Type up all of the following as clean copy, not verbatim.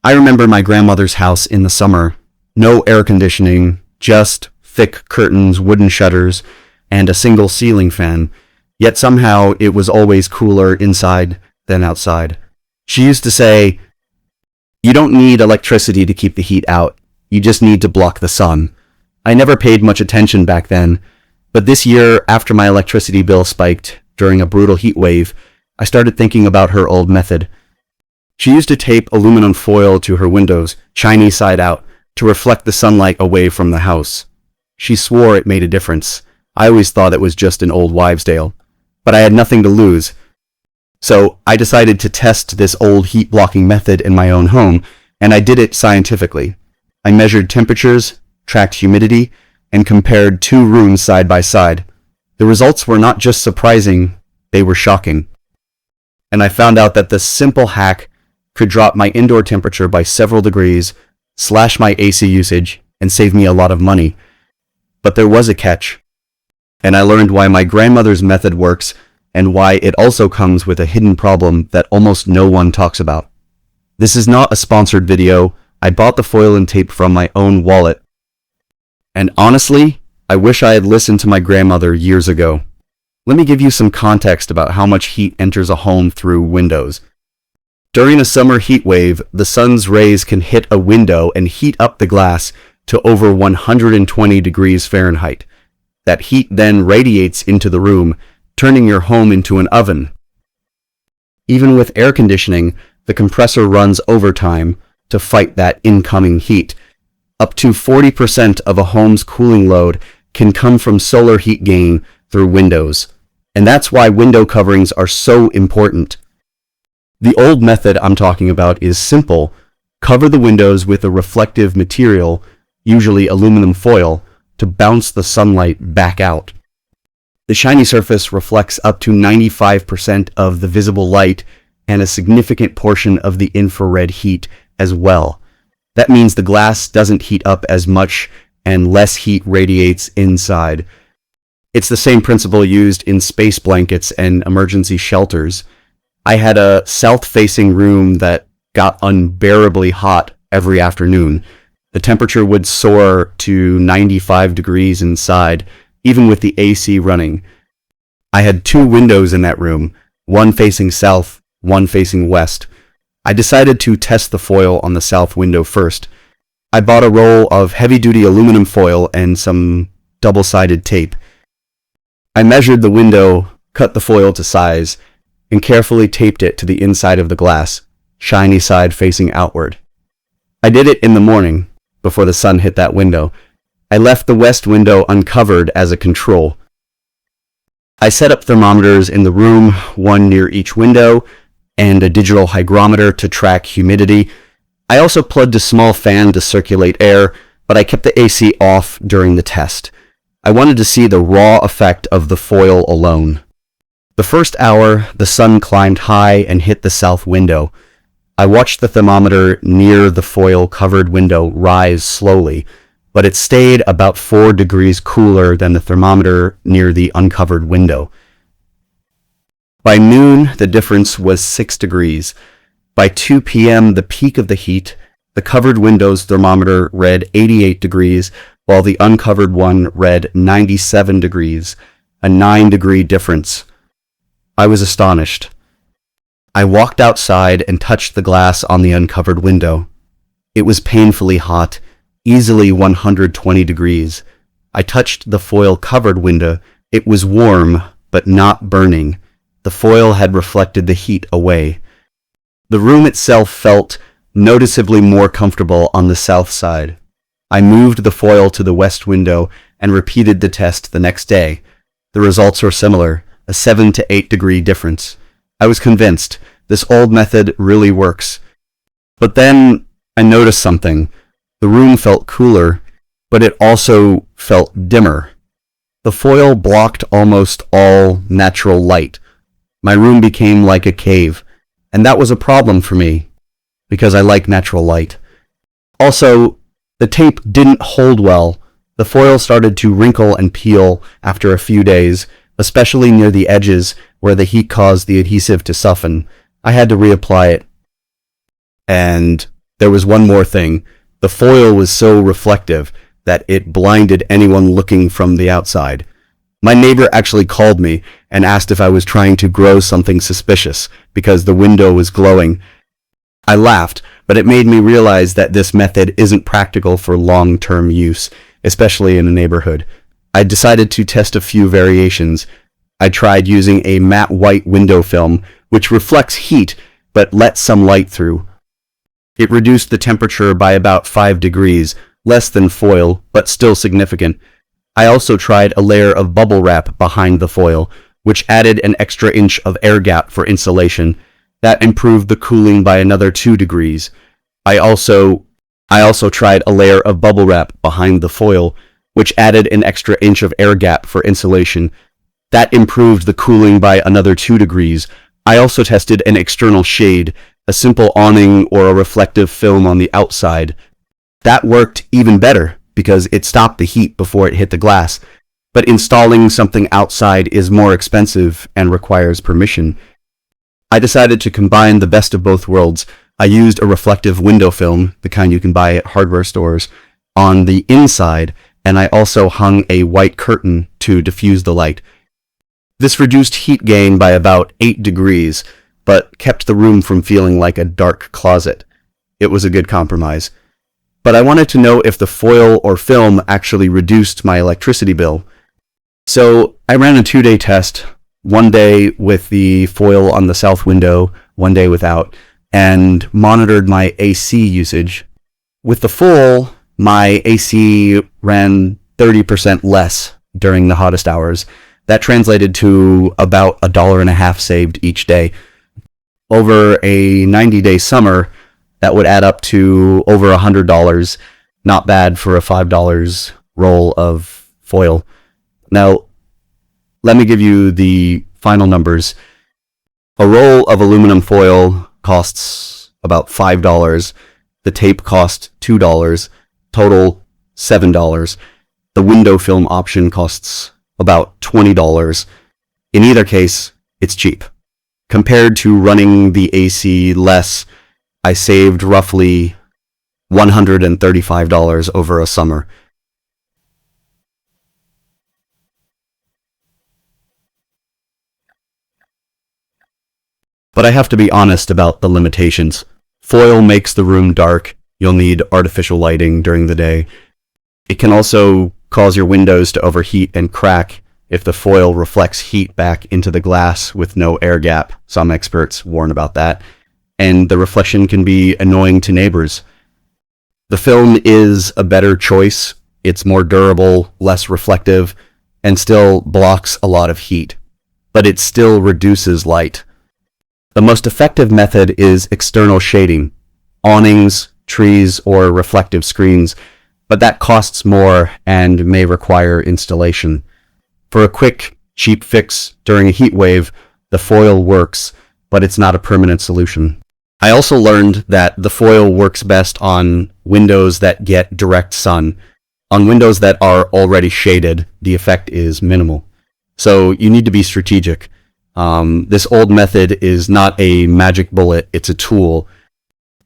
I remember my grandmother's house in the summer. No air conditioning, just thick curtains, wooden shutters, and a single ceiling fan. Yet somehow it was always cooler inside than outside. She used to say, "You don't need electricity to keep the heat out. You just need to block the sun." I never paid much attention back then, but this year, after my electricity bill spiked during a brutal heat wave, I started thinking about her old method. She used to tape aluminum foil to her windows, shiny side out, to reflect the sunlight away from the house. She swore it made a difference. I always thought it was just an old wives' tale, but I had nothing to lose. So I decided to test this old heat-blocking method in my own home, and I did it scientifically. I measured temperatures, tracked humidity, and compared two rooms side by side. The results were not just surprising, they were shocking. And I found out that this simple hack could drop my indoor temperature by several degrees, slash my AC usage, and save me a lot of money. But there was a catch, and I learned why my grandmother's method works and why it also comes with a hidden problem that almost no one talks about. This is not a sponsored video. I bought the foil and tape from my own wallet. And honestly, I wish I had listened to my grandmother years ago. Let me give you some context about how much heat enters a home through windows. During a summer heat wave, the sun's rays can hit a window and heat up the glass to over 120 degrees Fahrenheit. That heat then radiates into the room, turning your home into an oven. Even with air conditioning, the compressor runs overtime to fight that incoming heat. Up to 40% of a home's cooling load can come from solar heat gain through windows. And that's why window coverings are so important. The old method I'm talking about is simple. Cover the windows with a reflective material, usually aluminum foil, to bounce the sunlight back out. The shiny surface reflects up to 95% of the visible light and a significant portion of the infrared heat as well. That means the glass doesn't heat up as much and less heat radiates inside. It's the same principle used in space blankets and emergency shelters. I had a south-facing room that got unbearably hot every afternoon. The temperature would soar to 95 degrees inside, even with the AC running. I had two windows in that room, one facing south, one facing west. I decided to test the foil on the south window first. I bought a roll of heavy-duty aluminum foil and some double-sided tape. I measured the window, cut the foil to size, and carefully taped it to the inside of the glass, shiny side facing outward. I did it in the morning, before the sun hit that window. I left the west window uncovered as a control. I set up thermometers in the room, one near each window, and a digital hygrometer to track humidity. I also plugged a small fan to circulate air, but I kept the AC off during the test. I wanted to see the raw effect of the foil alone. The first hour, the sun climbed high and hit the south window. I watched the thermometer near the foil-covered window rise slowly, but it stayed about 4 degrees cooler than the thermometer near the uncovered window. By noon, the difference was 6 degrees. By 2 p.m., the peak of the heat, the covered window's thermometer read 88 degrees, while the uncovered one read 97 degrees, a 9-degree difference. I was astonished. I walked outside and touched the glass on the uncovered window. It was painfully hot, easily 120 degrees. I touched the foil-covered window. It was warm, but not burning. The foil had reflected the heat away. The room itself felt noticeably more comfortable on the south side. I moved the foil to the west window and repeated the test the next day. The results were similar, a 7 to 8 degree difference. I was convinced this old method really works. But then I noticed something. The room felt cooler, but it also felt dimmer. The foil blocked almost all natural light. My room became like a cave, and that was a problem for me, because I like natural light. Also, the tape didn't hold well. The foil started to wrinkle and peel after a few days, especially near the edges where the heat caused the adhesive to soften. I had to reapply it. And There was one more thing. The foil was so reflective that it blinded anyone looking from the outside. My neighbor actually called me and asked if I was trying to grow something suspicious because the window was glowing. I laughed, but it made me realize that this method isn't practical for long-term use, especially in a neighborhood. I decided to test a few variations. I tried using a matte white window film, which reflects heat but lets some light through. It reduced the temperature by about 5 degrees, less than foil, but still significant. I also tried a layer of bubble wrap behind the foil, which added an extra inch of air gap for insulation. That improved the cooling by another 2 degrees. I also tried a layer of bubble wrap behind the foil, which added an extra inch of air gap for insulation. That improved the cooling by another 2 degrees. I also tested an external shade, a simple awning or a reflective film on the outside. That worked even better because it stopped the heat before it hit the glass. But installing something outside is more expensive and requires permission. I decided to combine the best of both worlds. I used a reflective window film, the kind you can buy at hardware stores, on the inside, and I also hung a white curtain to diffuse the light. This reduced heat gain by about 8 degrees, but kept the room from feeling like a dark closet. It was a good compromise. But I wanted to know if the foil or film actually reduced my electricity bill. So I ran a 2-day test, one day with the foil on the south window, one day without, and monitored my AC usage. With the full, my AC ran 30% less during the hottest hours. That translated to about $1.50 saved each day. Over a 90-day summer, that would add up to over $100. Not bad for a $5 roll of foil. Now, let me give you the final numbers. A roll of aluminum foil costs about $5. The tape costs $2. Total $7. The window film option costs about $20. In either case, it's cheap. Compared to running the AC less, I saved roughly $135 over a summer. But I have to be honest about the limitations. Foil makes the room dark. You'll need artificial lighting during the day. It can also cause your windows to overheat and crack if the foil reflects heat back into the glass with no air gap. Some experts warn about that. And the reflection can be annoying to neighbors. The film is a better choice. It's more durable, less reflective, and still blocks a lot of heat. But it still reduces light. The most effective method is external shading, awnings, trees, or reflective screens, but that costs more and may require installation. For a quick, cheap fix during a heat wave, the foil works, but it's not a permanent solution. I also learned that the foil works best on windows that get direct sun. On windows that are already shaded, the effect is minimal. So you need to be strategic. This old method is not a magic bullet, it's a tool.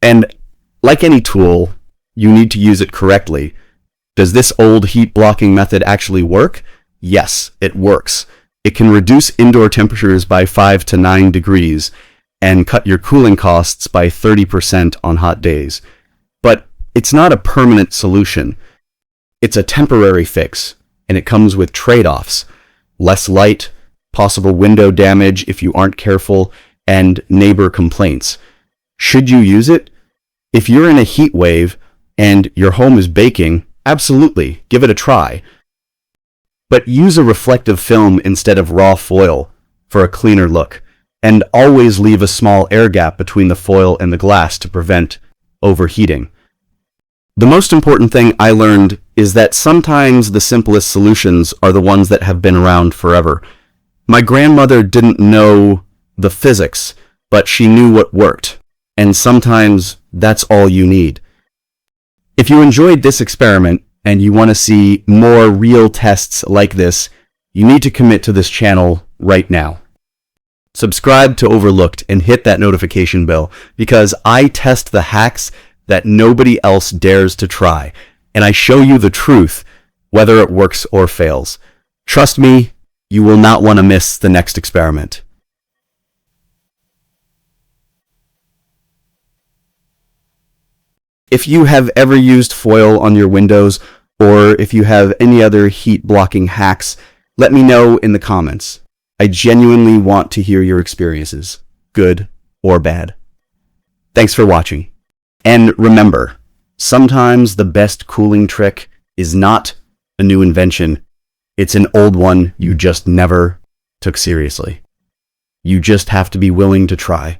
And like any tool, you need to use it correctly. Does this old heat blocking method actually work? Yes, it works. It can reduce indoor temperatures by 5 to 9 degrees and cut your cooling costs by 30% on hot days. But it's not a permanent solution. It's a temporary fix, and it comes with trade-offs. Less light, possible window damage if you aren't careful, and neighbor complaints. Should you use it? If you're in a heat wave and your home is baking, absolutely, give it a try. But use a reflective film instead of raw foil for a cleaner look, and always leave a small air gap between the foil and the glass to prevent overheating. The most important thing I learned is that sometimes the simplest solutions are the ones that have been around forever. My grandmother didn't know the physics, but she knew what worked, and sometimes that's all you need. If you enjoyed this experiment and you want to see more real tests like this, you need to commit to this channel right now. Subscribe to Overlooked and hit that notification bell because I test the hacks that nobody else dares to try, and I show you the truth, whether it works or fails. Trust me, you will not want to miss the next experiment. If you have ever used foil on your windows, or if you have any other heat-blocking hacks, let me know in the comments. I genuinely want to hear your experiences, good or bad. Thanks for watching. And remember, sometimes the best cooling trick is not a new invention. It's an old one you just never took seriously. You just have to be willing to try.